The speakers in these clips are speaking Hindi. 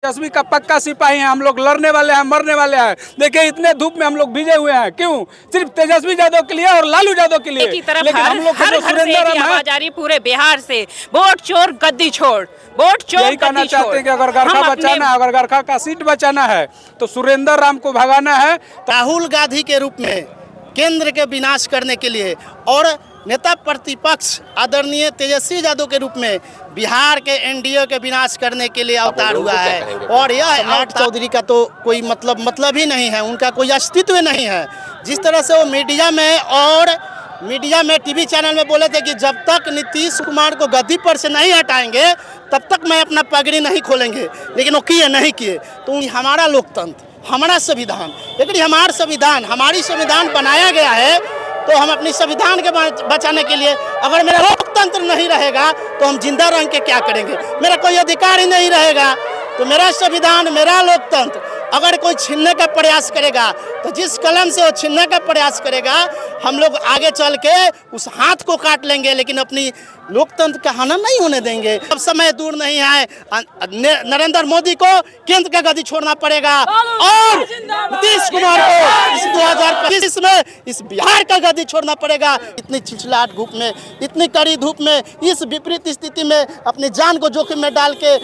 तेजस्वी का पक्का सिपाही हैं हम लोग, लड़ने वाले हैं, मरने वाले हैं। देखिए इतने धूप में हम लोग भीजे हुए हैं, क्यों? सिर्फ तेजस्वी यादव के लिए और लालू यादव के लिए। लेकिन हम लोग हर घर से आवाज आ रही पूरे बिहार से, वोट चोर गद्दी छोड़, वोट चोर यही कहना चाहते हैं कि अगर गरखा बचाना है, अगर गरखा का सीट बचाना है तो सुरेंद्र राम को भगाना है। राहुल गांधी के रूप में केंद्र के विनाश करने के लिए और नेता प्रतिपक्ष आदरणीय तेजस्वी यादव के रूप में बिहार के एनडीए के विनाश करने के लिए अवतार हुआ है। और यह आठ चौधरी का तो कोई मतलब ही नहीं है, उनका कोई अस्तित्व नहीं है। जिस तरह से वो मीडिया में टीवी चैनल में बोले थे कि जब तक नीतीश कुमार को गद्दी पर से नहीं हटाएंगे तब तक मैं अपना पगड़ी नहीं खोलेंगे, लेकिन वो किए नहीं किए। तो हमारा लोकतंत्र, हमारा संविधान, लेकिन हमारी संविधान बनाया गया है तो हम अपनी संविधान के बचाने के लिए, अगर मेरा लोकतंत्र नहीं रहेगा तो हम जिंदा रह के क्या करेंगे? मेरा कोई अधिकार ही नहीं रहेगा तो मेरा संविधान, मेरा लोकतंत्र अगर कोई छीनने का प्रयास करेगा तो जिस कलम से वो छीनने का प्रयास करेगा हम लोग आगे चल के उस हाथ को काट लेंगे, लेकिन अपनी लोकतंत्र का हनन नहीं होने देंगे। अब समय दूर नहीं है, नरेंद्र मोदी को केंद्र का गद्दी छोड़ना पड़ेगा और नीतीश कुमार को इस 2025 में इस बिहार का गद्दी छोड़ना पड़ेगा। इतनी चिलचिलाहट धूप में, इतनी कड़ी धूप में, इस विपरीत स्थिति में अपनी जान को जोखिम में डाल के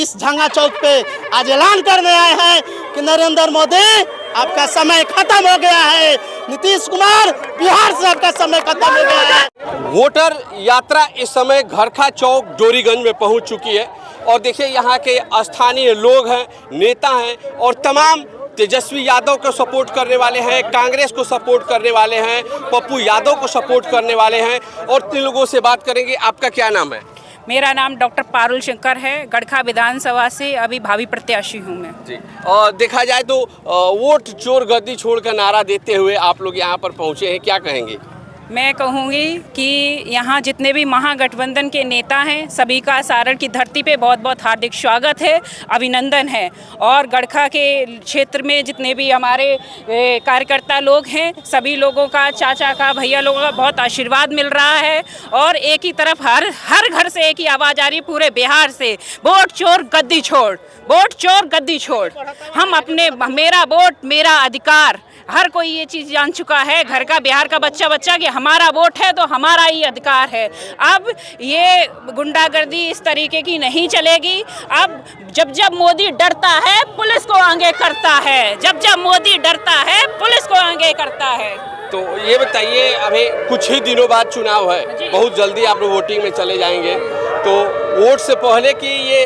इस झंगा चौक पे आज ऐलान करने आए हैं कि नरेंद्र मोदी आपका समय खत्म हो गया है, नीतीश कुमार बिहार से आपका समय खत्म हो गया है। वोटर यात्रा इस समय गरखा चौक डोरीगंज में पहुंच चुकी है और देखिए यहाँ के स्थानीय लोग हैं, नेता हैं और तमाम तेजस्वी यादव को सपोर्ट करने वाले हैं, कांग्रेस को सपोर्ट करने वाले हैं, पप्पू यादव को सपोर्ट करने वाले हैं और तीन लोगों से बात करेंगे। आपका क्या नाम है? मेरा नाम डॉक्टर पारुल शंकर है, गड़खा विधानसभा से अभी भावी प्रत्याशी हूँ मैं जी। और देखा जाए तो वोट चोर गद्दी छोड़ का नारा देते हुए आप लोग यहाँ पर पहुँचे हैं, क्या कहेंगे? मैं कहूँगी कि यहाँ जितने भी महागठबंधन के नेता हैं सभी का सारण की धरती पे बहुत बहुत हार्दिक स्वागत है, अभिनंदन है। और गड़खा के क्षेत्र में जितने भी हमारे कार्यकर्ता लोग हैं सभी लोगों का, चाचा का, भैया लोगों का बहुत आशीर्वाद मिल रहा है। और एक ही तरफ हर घर से एक ही आवाज़ आ रही है पूरे बिहार से, वोट चोर गद्दी छोड़, वोट चोर गद्दी छोड़। हम अपने, मेरा वोट मेरा अधिकार, हर कोई ये चीज़ जान चुका है, घर का बिहार का बच्चा कि हमारा वोट है तो हमारा ही अधिकार है। अब ये गुंडागर्दी इस तरीके की नहीं चलेगी। अब जब मोदी डरता है पुलिस को आगे करता है, जब मोदी डरता है पुलिस को आगे करता है। तो ये बताइए, अभी कुछ ही दिनों बाद चुनाव है, बहुत जल्दी आप लोग वोटिंग में चले जाएंगे, तो वोट से पहले की ये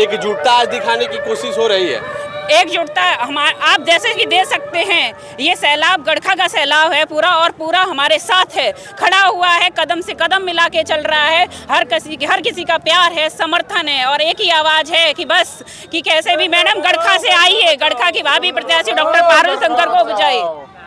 एकजुटता आज दिखाने की कोशिश हो रही है? एकजुटता आप जैसे कि दे सकते हैं, ये सैलाब गड़खा का सैलाब है पूरा, और पूरा हमारे साथ है, खड़ा हुआ है, कदम से कदम मिला के चल रहा है। हर किसी का प्यार है, समर्थन है और एक ही आवाज़ है कि बस कि कैसे भी मैडम गड़खा से आई है, गड़खा की भावी प्रत्याशी डॉक्टर पारुल शंकर को बुझाई।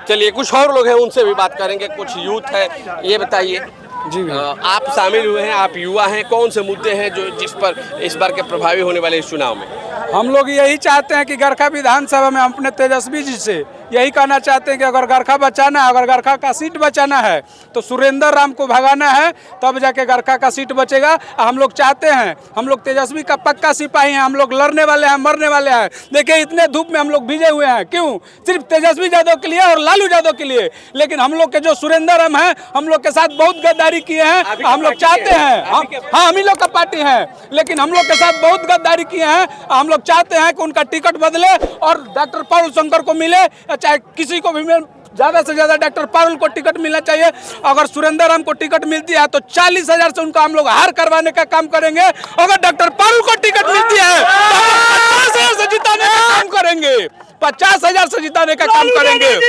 चलिए कुछ और लोग हैं उनसे भी बात करेंगे, कुछ यूथ है। ये बताइए जी आप शामिल हुए हैं, आप युवा हैं, कौन से मुद्दे हैं जो जिस पर इस बार के प्रभावी होने वाले इस चुनाव में? हम लोग यही चाहते हैं कि गरखा विधानसभा में अपने तेजस्वी जी से यही कहना चाहते हैं कि अगर गरखा बचाना है, अगर गरखा का सीट बचाना है तो सुरेंद्र राम को भगाना है, तब जाके गरखा का सीट बचेगा। हम लोग चाहते हैं, हम लोग तेजस्वी का पक्का सिपाही हैं हम लोग, लड़ने वाले हैं, मरने वाले हैं। देखिए इतने धूप में हम लोग भीजे हुए हैं, क्यों? सिर्फ तेजस्वी यादव के लिए और लालू यादव के लिए। लेकिन हम लोग के जो सुरेंद्र राम हैं हम लोग के साथ बहुत गद्दारी किए हैं। हम लोग चाहते हैं, हाँ हम ही लोग का पार्टी है, लेकिन हम लोग के साथ बहुत गद्दारी किए हैं। हम लोग चाहते हैं कि उनका टिकट बदले और डॉक्टर पारुल शंकर को मिले, चाहे किसी को भी ज़्यादा से ज़्यादा डॉक्टर पारुल को टिकट मिलना चाहिए। अगर सुरेंद्र राम को टिकट मिलती है तो 40,000 से उनका हम लोग हार करवाने का काम करेंगे। अगर डॉक्टर पारुल को टिकट मिलती है तो 50,000 से जिताने का काम करेंगे, 50,000 से जिताने का काम करेंगे।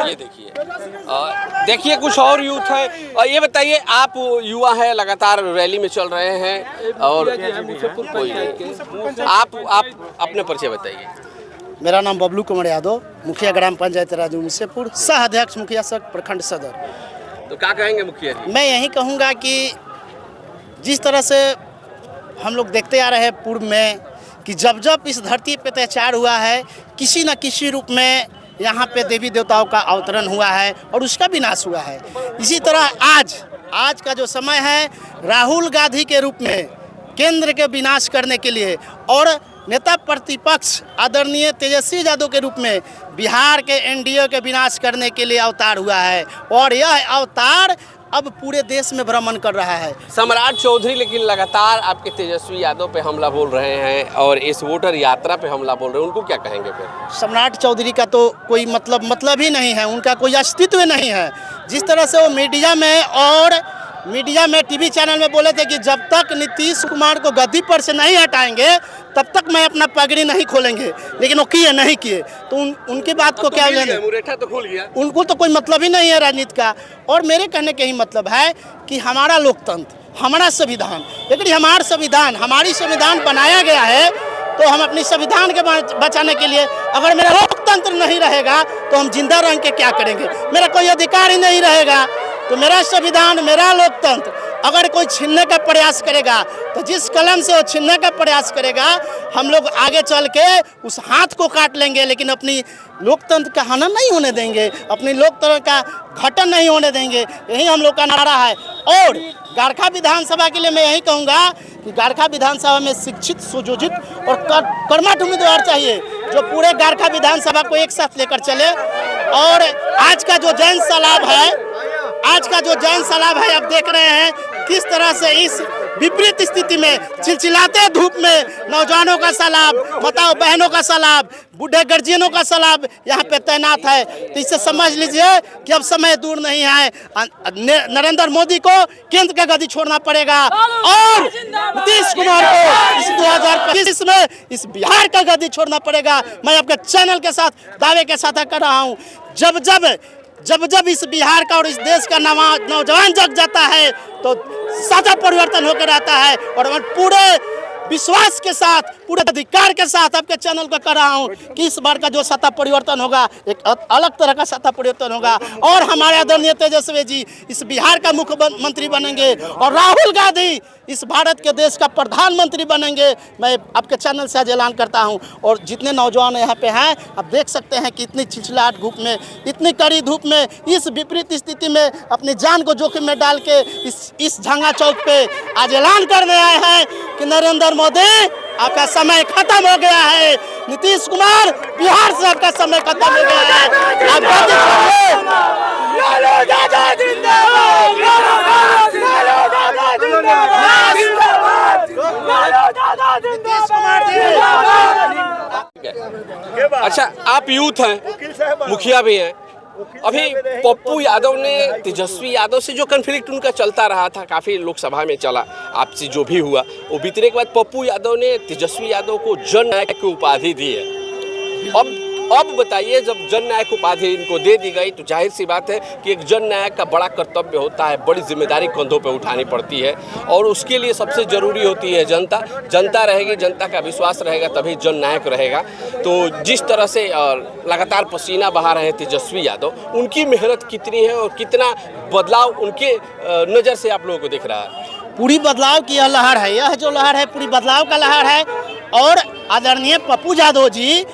ये देखिए कुछ और यूथ है। और ये बताइए, आप युवा हैं, लगातार रैली में चल रहे हैं और कोई आप अपने परिचय बताइए। मेरा नाम बबलू कुमार यादव, मुखिया ग्राम पंचायत राजू मुसेपुर, सह अध्यक्ष मुखिया सक प्रखंड सदर। तो क्या कहेंगे मुखिया जी? मैं यही कहूँगा कि जिस तरह से हम लोग देखते आ रहे हैं पूर्व में कि जब इस धरती पर अत्याचार हुआ है, किसी न किसी रूप में यहाँ पे देवी देवताओं का अवतरण हुआ है और उसका विनाश हुआ है। इसी तरह आज का जो समय है, राहुल गांधी के रूप में केंद्र के विनाश करने के लिए और नेता प्रतिपक्ष आदरणीय तेजस्वी यादव के रूप में बिहार के एनडीए के विनाश करने के लिए अवतार हुआ है और यह अवतार अब पूरे देश में भ्रमण कर रहा है। सम्राट चौधरी लेकिन लगातार आपके तेजस्वी यादव पे हमला बोल रहे हैं और इस वोटर यात्रा पे हमला बोल रहे हैं, उनको क्या कहेंगे फिर? सम्राट चौधरी का तो कोई मतलब ही नहीं है, उनका कोई अस्तित्व नहीं है। जिस तरह से वो मीडिया में टीवी चैनल में बोले थे कि जब तक नीतीश कुमार को गद्दी पर से नहीं हटाएंगे तब तक मैं अपना पगड़ी नहीं खोलेंगे, लेकिन वो नहीं किए तो उनकी बात को क्या लेना, मुरेठा तो खुल गया। उनको तो कोई मतलब ही नहीं है राजनीति का। और मेरे कहने के ही मतलब है कि हमारा लोकतंत्र, हमारा संविधान, लेकिन हमारी संविधान बनाया गया है तो हम अपनी संविधान के बचाने के लिए, अगर मेरा लोकतंत्र नहीं रहेगा तो हम जिंदा रह के क्या करेंगे? मेरा कोई अधिकार ही नहीं रहेगा तो मेरा संविधान, मेरा लोकतंत्र अगर कोई छीनने का प्रयास करेगा तो जिस कलम से वो छीनने का प्रयास करेगा हम लोग आगे चल के उस हाथ को काट लेंगे, लेकिन अपनी लोकतंत्र का हनन नहीं होने देंगे, अपनी लोकतंत्र का घटन नहीं होने देंगे। यही हम लोग का नारा है। और गारखा विधानसभा के लिए मैं यही कहूँगा कि गारखा विधानसभा में शिक्षित, सुयोजित और कर्मठ उम्मीदवार चाहिए जो पूरे गारखा विधानसभा को एक साथ लेकर चले। और आज का जो जैन सैलाब है अब देख रहे हैं किस तरह से इस विपरीत स्थिति में, चिलचिलाते धूप में नौजवानों का सैलाब, माताओं बहनों का सैलाब, बूढ़े गर्जियनों का सैलाब यहाँ पे तैनात है। तो इससे समझ लीजिए कि अब समय दूर नहीं है, नरेंद्र मोदी को केंद्र का गद्दी छोड़ना पड़ेगा और नीतीश कुमार को इस 2025 में इस बिहार का गद्दी छोड़ना पड़ेगा। मैं आपके चैनल के साथ दावे के साथ कर रहा हूँ, जब इस बिहार का और इस देश का नौजवान जग जाता है तो सत्ता परिवर्तन होकर आता है। और मैं पूरे विश्वास के साथ, पूरे अधिकार के साथ आपके चैनल को कर रहा हूँ कि इस बार का जो सत्ता परिवर्तन होगा एक अलग तरह का सत्ता परिवर्तन होगा और हमारे आदरणीय तेजस्वी जी इस बिहार का मुख्यमंत्री बनेंगे और राहुल गांधी इस भारत के देश का प्रधानमंत्री बनेंगे। मैं आपके चैनल से आज ऐलान करता हूं। और जितने नौजवान यहाँ पे हैं आप देख सकते हैं कि इतनी चिलचिलाहट धूप में, इतनी कड़ी धूप में, इस विपरीत स्थिति में अपनी जान को जोखिम में डाल के इस झंगा चौक पे आज ऐलान करने आए हैं कि नरेंद्र मोदी आपका समय खत्म हो गया है, नीतीश कुमार बिहार से आपका समय खत्म हो गया है। अच्छा, आप यूथ हैं, मुखिया भी हैं। अभी पप्पू यादव ने तेजस्वी यादव से जो कन्फ्लिक्ट उनका चलता रहा था, काफ़ी लोकसभा में चला, आपसे जो भी हुआ वो बीतने के बाद पप्पू यादव ने तेजस्वी यादव को जननायक की उपाधि दी है। अब बताइए, जब जननायक उपाधि इनको दे दी गई तो जाहिर सी बात है कि एक जननायक का बड़ा कर्तव्य होता है, बड़ी जिम्मेदारी कंधों पे उठानी पड़ती है और उसके लिए सबसे ज़रूरी होती है जनता रहेगी, जनता का विश्वास रहेगा तभी जननायक रहेगा। तो जिस तरह से लगातार पसीना बहा रहे हैं तेजस्वी यादव, उनकी मेहनत कितनी है और कितना बदलाव उनके नज़र से आप लोगों को दिख रहा है? पूरी बदलाव की यह लहर है, यह जो लहर है पूरी बदलाव का लहर है। और आदरणीय पप्पू यादव जी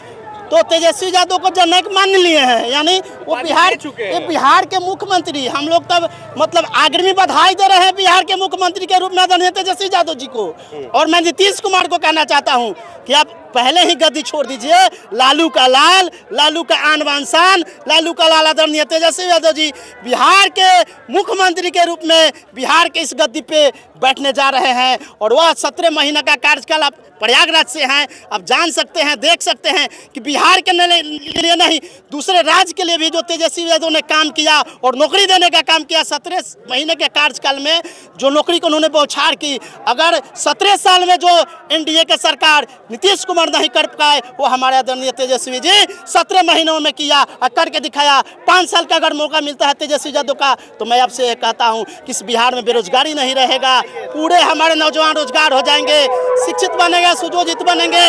तो तेजस्वी यादव को जननायक मान लिए हैं, यानी वो बिहार के मुख्यमंत्री, हम लोग तब मतलब आग्रमी बधाई दे रहे हैं बिहार के मुख्यमंत्री के रूप में आदरणीय तेजस्वी यादव जी को। और मैं नीतीश कुमार को कहना चाहता हूं कि आप पहले ही गद्दी छोड़ दीजिए। लालू का लाल, लालू का आन बान शान, लालू का लाल आदरणीय तेजस्वी यादव जी बिहार के मुख्यमंत्री के रूप में बिहार के इस गद्दी पे बैठने जा रहे हैं। और वह 17 महीने का कार्यकाल आप प्रयागराज से हैं, आप जान सकते हैं, देख सकते हैं कि बिहार के लिए नहीं दूसरे राज्य के लिए भी जो तेजस्वी यादव ने काम किया और नौकरी देने का काम किया। 17 महीने के कार्यकाल में जो नौकरी को उन्होंने बौछार की, अगर 17 साल में जो एनडीए के सरकार नीतीश कुमार नहीं कर पाए वो हमारे आदरणीय तेजस्वी जी 17 महीनों में किया और करके दिखाया। 5 साल का अगर मौका मिलता है तेजस्वी यादव का तो मैं आपसे कहता हूं कि इस बिहार में बेरोजगारी नहीं रहेगा, पूरे हमारे नौजवान रोजगार हो जाएंगे, शिक्षित बनेंगे, सुयोजित बनेंगे,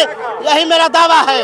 यही मेरा दावा है।